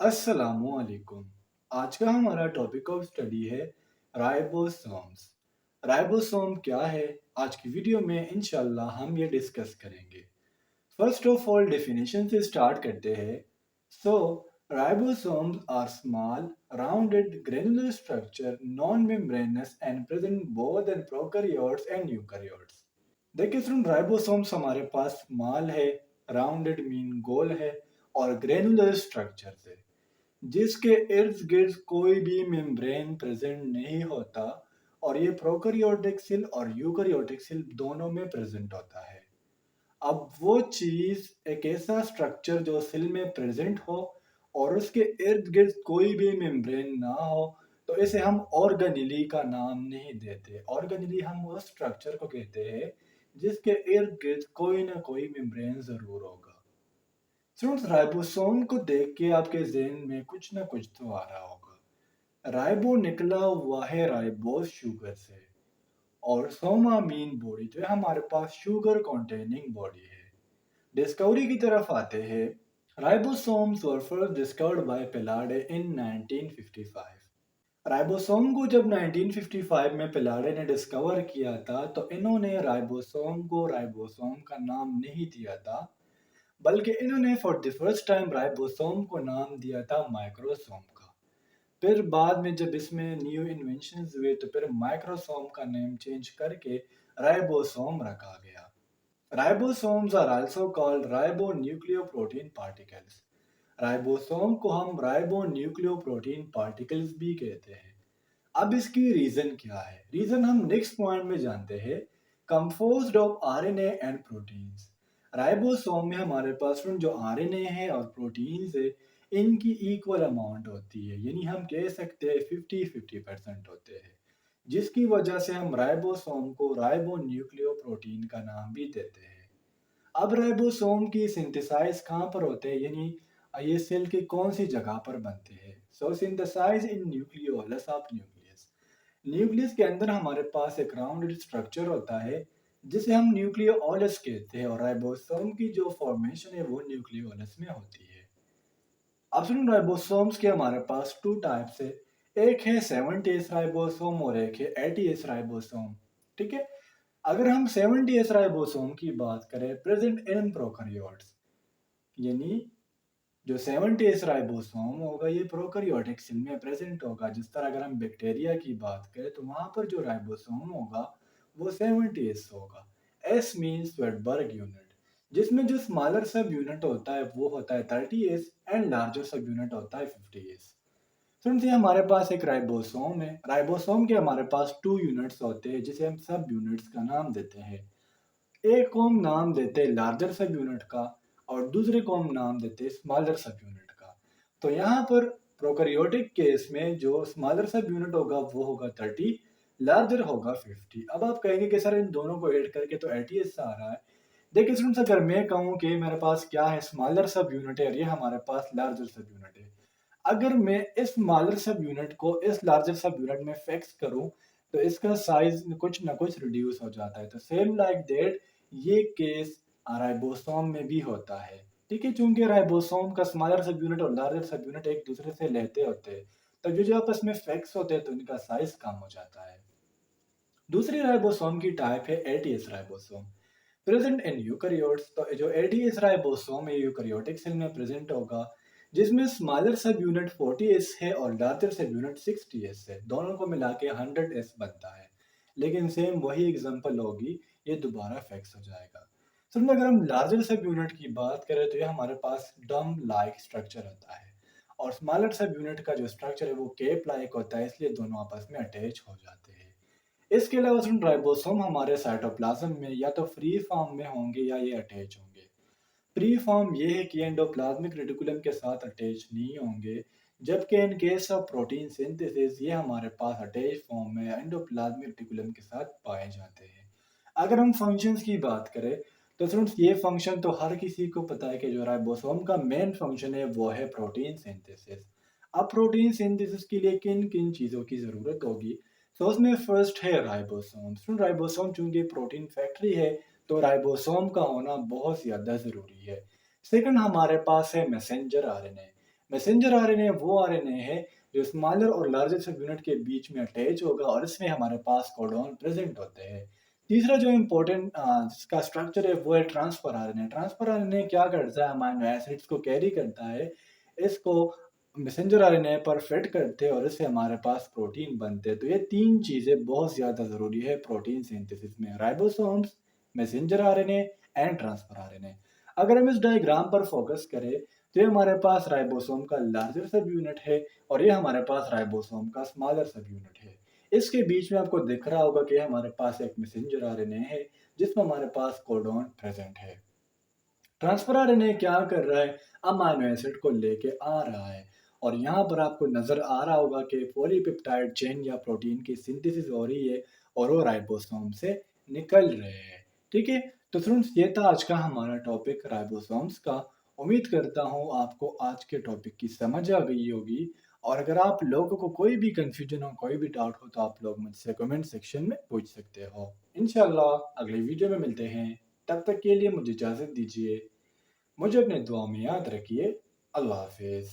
अस्सलामुअलैकुम। आज का हमारा टॉपिक ऑफ स्टडी है राइबोसोम्स। राइबोसोम क्या है? आज की वीडियो में इंशाल्लाह हम ये डिस्कस करेंगे। फर्स्ट ऑफ ऑल डेफिनेशन से स्टार्ट करते हैं। So ribosomes are small rounded granular structure non membranous and present both in prokaryotes and eukaryotes. देखिए सुन, राइबोसोम्स हमारे पास स्मॉल है, राउंडेड मीन गोल है, और ग्रेनुलर स्ट्रक्चर है जिसके इर्द गिर्द कोई भी मेम्ब्रेन प्रेजेंट नहीं होता, और ये प्रोकैरियोटिक सेल और यूकैरियोटिक सेल दोनों में प्रेजेंट होता है। अब वो चीज एक ऐसा स्ट्रक्चर जो सेल में प्रेजेंट हो और उसके इर्द गिर्द कोई भी मेम्ब्रेन ना हो, तो इसे हम ऑर्गेनेली का नाम नहीं देते। ऑर्गेनेली हम उस स्ट्रक्चर को कहते हैं जिसके इर्द गिर्द कोई ना कोई मेम्ब्रेन जरूर होगा। स्टूडेंट्स, राइबोसोम को देख के आपके ज़हन में कुछ ना कुछ तो आ रहा होगा। राइबो निकला हुआ है राइबोस शुगर से, और सोमा मीन बॉडी जो है हमारे पास शुगर कंटेनिंग बॉडी है। डिस्कवरी की तरफ आते हैं। Ribosomes were first discovered by Palade in 1955। Ribosome को जब 1955 में पेलाडे ने डिस्कवर किया था, तो इन्होंने राइबोसोम को राइबोसोम का नाम नहीं दिया था, बल्कि इन्होंने for the first time ribosome को नाम दिया था माइक्रोसोम का। फिर बाद में जब इसमें न्यू इन्वेंशंस हुए, तो फिर माइक्रोसोम का नेम चेंज करके राइबोसोम रखा गया। Ribosomes are also called ribo nucleoprotein particles. Ribosome को हम राइबो न्यूक्लियोप्रोटीन पार्टिकल्स भी कहते हैं। अब इसकी रीजन क्या है? रीजन हम नेक्स्ट पॉइंट में जानते हैं। Composed of RNA and proteins. Ribosome में हमारे पास में जो आरएनए है और प्रोटीन्स है, इनकी इक्वल अमाउंट होती है, यानी हम कह सकते हैं 50-50% होते हैं, जिसकी वजह से हम राइबोसोम को राइबो न्यूक्लियो प्रोटीन का नाम भी देते हैं। अब राइबोसोम की सिंथेसाइज कहाँ पर होते हैं, यानी ये सेल की कौन सी जगह पर बनते हैं? So synthesize in nucleolus of nucleus. Nucleus के अंदर हमारे पास एक राउंडेड स्ट्रक्चर होता है जिसे हम न्यूक्लियोलस कहते हैं, और राइबोसोम की जो फॉर्मेशन है वो न्यूक्लियोलस में होती है। अब सुनो, राइबोसोम्स के हमारे पास टू टाइप्स है। एक है 70s राइबोसोम और एक है 80s राइबोसोम। ठीक है। अगर हम 70s राइबोसोम की बात करें, प्रेजेंट इन प्रोकैरियोट्स, यानी जो 70s राइबोसोम होगा ये प्रोकैरियोटिक सेल में प्रेजेंट होगा। जिस तरह अगर हम बैक्टीरिया की बात करें, तो वहां पर जो राइबोसोम होगा वो 70s होगा। एस मीन्स स्वेडबर्ग यूनिट, जिसमें जो स्मॉलर सब यूनिट होता है वो होता है 30s एंड लार्जर सब यूनिट होता है 50s। सुनते हमारे पास एक राइबोसोम है। राइबोसोम के हमारे पास टू यूनिट्स होते हैं जिसे हम सब यूनिट्स का नाम देते हैं। एक को हम नाम देते हैं लार्जर सब यूनिट का, और दूसरे को हम नाम देते हैं स्मॉलर सब यूनिट का। तो यहाँ पर प्रोकैरियोटिक केस में जो स्मॉलर सब यूनिट होगा वो होगा 30, लार्जर होगा 50। अब आप कहेंगे कि सर इन दोनों को ऐड करके तो 80s आ रहा है। देखिए स्टूडेंट्स, अगर मैं कहूँ कि मेरे पास क्या है, स्मॉलर सब यूनिट है और ये हमारे पास लार्जर सब यूनिट है, अगर मैं इस स्मॉलर सब यूनिट को इस लार्जर सब यूनिट में फिक्स करूं, तो इसका साइज कुछ ना कुछ रिड्यूस हो जाता है। तो सेम लाइक दैट ये केस राइबोसोम में भी होता है। ठीक है, चूंकि राइबोसोम का स्मॉलर सब यूनिट और लार्जर सब यूनिट एक दूसरे से लेते होते हैं, तो जो जो आपस में फिक्स होते हैं तो इनका साइज कम हो जाता है। दूसरी राइबोसोम की टाइप है ATS ribosome, present in eukaryotes. तो जो एटीएस राइबोसोम है यूकैरियोटिक सेल में प्रेजेंट होगा, जिसमें स्मॉलर सब यूनिट 40s है और लार्जर सब यूनिट 60s है। दोनों को मिला के 100s बनता है, लेकिन सेम वही एग्जांपल होगी, ये दोबारा फिक्स हो जाएगा। समझो, अगर हम लार्जर सब यूनिट की बात करें तो ये हमारे पास डम लाइक स्ट्रक्चर होता है, और स्मॉलर सब यूनिट का जो स्ट्रक्चर है वो केप लाइक होता है, इसलिए दोनों आपस में अटैच हो जाते हैं। इसके अलावा सुन, राइबोसोम हमारे साइटोप्लाज्म में या तो फ्री फॉर्म में होंगे या ये अटैच होंगे। फ्री फॉर्म ये है कि एंडोप्लाज्मिक रेटिकुलम के साथ अटैच नहीं होंगे, जबकि in case of protein synthesis ये हमारे पास अटैच फॉर्म में एंडोप्लाज्मिक रेटिकुलम के साथ पाए जाते हैं। अगर हम फंक्शंस की बात करें, तो स्टूडेंट्स ये फंक्शन तो हर किसी को पता है कि जो राइबोसोम का मेन फंक्शन है वो है प्रोटीन सिंथेसिस। अब प्रोटीन सिंथेसिस के लिए किन किन चीज़ों की ज़रूरत होगी? तो उसमें फर्स्ट है राइबोसोम। सुन, राइबोसोम चूंकि प्रोटीन फैक्ट्री है, तो राइबोसोम का होना बहुत ज़्यादा ज़रूरी है। सेकंड हमारे पास है मैसेंजर आरएनए। मैसेंजर आरएनए वो आरएनए है जो स्मॉलर और लार्जर सब यूनिट के बीच में अटैच होगा और इसमें हमारे पास कोडॉन प्रेजेंट होते हैं। तीसरा जो इम्पोर्टेंट इसका स्ट्रक्चर है वो है ट्रांसफर आरएनए। ट्रांसफर आरएनए क्या करता है, अमीनो एसिड्स को कैरी करता है, इसको मैसेंजर आरएनए पर फिट करते हैं और इससे हमारे पास प्रोटीन बनते हैं। तो ये तीन चीज़ें बहुत ज़्यादा ज़रूरी है प्रोटीन सिंथेसिस में, ribosomes, messenger RNA and transfer RNA. अगर हम इस डायग्राम पर फोकस करें तो ये हमारे पास राइबोसोम का लार्जर सब यूनिट है और ये हमारे पास राइबोसोम का स्मॉलर सब यूनिट है। इसके बीच में आपको दिख रहा होगा कि हमारे पास एक मैसेंजर आरएनए है जिसमें हमारे पास कोडॉन प्रेजेंट है। ट्रांसफर आरएनए क्या कर रहा है, अमीनो एसिड को लेके आ रहा है और यहाँ पर आपको नजर आ रहा होगा कि पॉलीपेप्टाइड चेन या प्रोटीन की सिंथेसिस हो रही है और वो राइबोसोम से निकल रहे हैं। ठीक है, तो फ्रेंड्स ये था आज का हमारा टॉपिक राइबोसोम्स का। उम्मीद करता हूँ आपको आज के टॉपिक की समझ आ गई होगी और अगर आप लोगों को कोई भी कंफ्यूजन हो, कोई भी डाउट हो तो आप लोग मुझसे कमेंट सेक्शन में पूछ सकते हो। इंशाल्लाह अगली वीडियो में मिलते हैं, तब तक के लिए मुझे इजाज़त दीजिए। मुझे अपने दुआ में याद रखिए। अल्लाह हाफिज़।